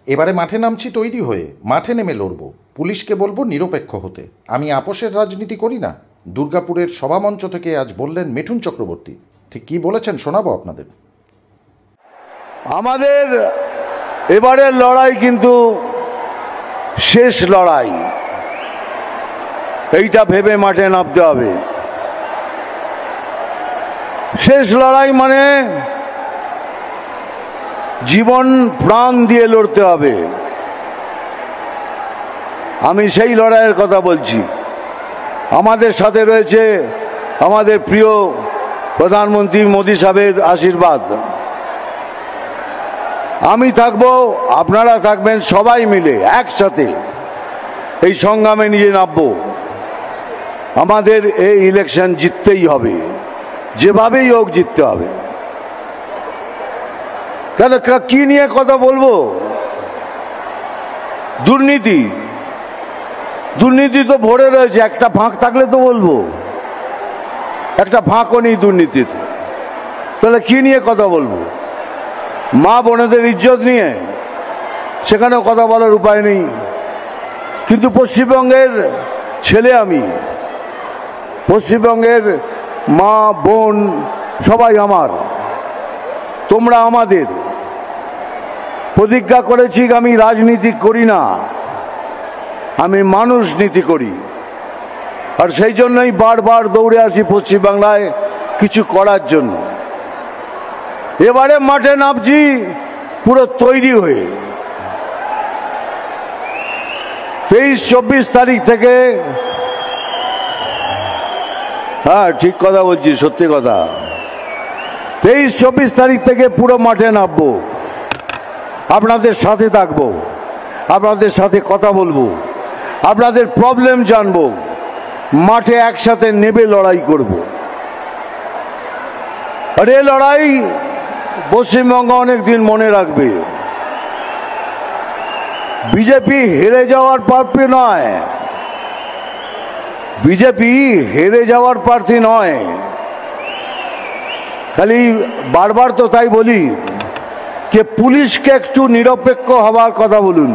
এবারে মাঠে নামছি তৈরি হয়ে, মাঠে নেমে লড়ব। পুলিশকে বলবো নিরপেক্ষ হতে। আমি আপোষের রাজনীতি করি না। দুর্গাপুরের সভামঞ্চ থেকে আজ বললেন মিঠুন চক্রবর্তী। ঠিক কি বলেছেন শোনাবো আপনাদের। আমাদের এবারের লড়াই কিন্তু শেষ লড়াই, এইটা ভেবে মাঠে নামতে হবে। শেষ লড়াই মানে জীবন প্রাণ দিয়ে লড়তে হবে। আমি সেই লড়াইয়ের কথা বলছি। আমাদের সাথে রয়েছে আমাদের প্রিয় প্রধানমন্ত্রী মোদী সাহেবের আশীর্বাদ। আমি থাকবো, আপনারা থাকবেন, সবাই মিলে একসাথে এই সংগ্রামে নিয়ে নামবো। আমাদের এই ইলেকশন জিততেই হবে, যেভাবেই হোক জিততে হবে। তাহলে কি নিয়ে কথা বলবো? দুর্নীতি। দুর্নীতি তো ভরে রয়েছে, একটা ফাঁক থাকলে তো বলবো। একটা ফাঁকও নেই দুর্নীতিতে। তাহলে কি নিয়ে কথা বলবো? মা বোনেদের ইজ্জত নিয়ে সেখানেও কথা বলার উপায় নেই। কিন্তু পশ্চিমবঙ্গের ছেলে আমি, পশ্চিমবঙ্গের মা বোন সবাই আমার, তোমরা আমাদের। প্রতিজ্ঞা করেছি আমি রাজনীতি করি না, আমি মানুষ নীতি করি। আর সেই জন্যই বারবার দৌড়ে আসি পশ্চিমবাংলায় কিছু করার জন্য। এবারে মাঠে নামছি পুরো তৈরি হয়ে। 23-24 তারিখ থেকে, হ্যাঁ ঠিক কথা বলছি, সত্যি কথা, 23-24 তারিখ থেকে পুরো মাঠে নামবো। আপনাদের সাথে থাকবো, আপনাদের সাথে কথা বলবো, আপনাদের প্রবলেম জানবো, মাঠে একসাথে নেবে লড়াই করব। আর এই লড়াই পশ্চিমবঙ্গ অনেকদিন মনে রাখবে। বিজেপি হেরে যাওয়ার প্রার্থী নয়, বিজেপি হেরে যাওয়ার প্রার্থী নয়। খালি বারবার তো তাই বলি যে পুলিশকে একটু নিরপেক্ষ হওয়ার কথা বলুন।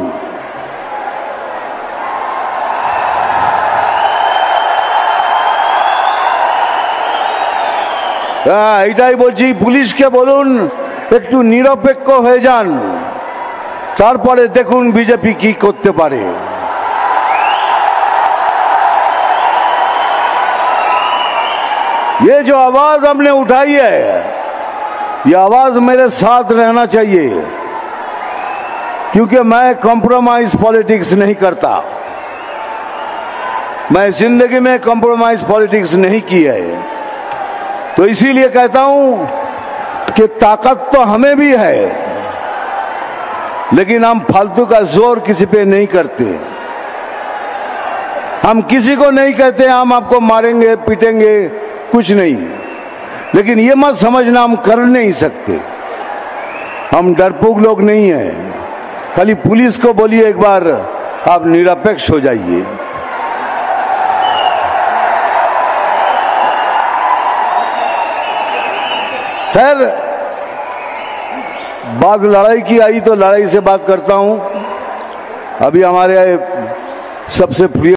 হ্যাঁ, এটাই বলছি, পুলিশকে বলুন একটু নিরপেক্ষ হয়ে যান, তারপরে দেখুন বিজেপি কি করতে পারে। ये जो आवाज हमने उठाई है, ये आवाज मेरे साथ रहना चाहिए, क्योंकि मैं कॉम्प्रोमाइज पॉलिटिक्स नहीं करता। मैं जिंदगी में कॉम्प्रोमाइज पॉलिटिक्स नहीं की है। तो इसीलिए कहता हूं कि ताकत तो हमें भी है, लेकिन हम फालतू का जोर किसी पे नहीं करते। हम किसी को नहीं कहते हम आपको मारेंगे पीटेंगे, कुछ नहीं। लेकिन ये मत समझना हम कर नहीं सकते। हम डरपोक लोग नहीं हैं। खाली पुलिस को बोलिए एक बार आप निरपेक्ष हो जाइए। खैर, बात लड़ाई की आई तो लड़ाई से बात करता हूं। अभी हमारे सबसे प्रिय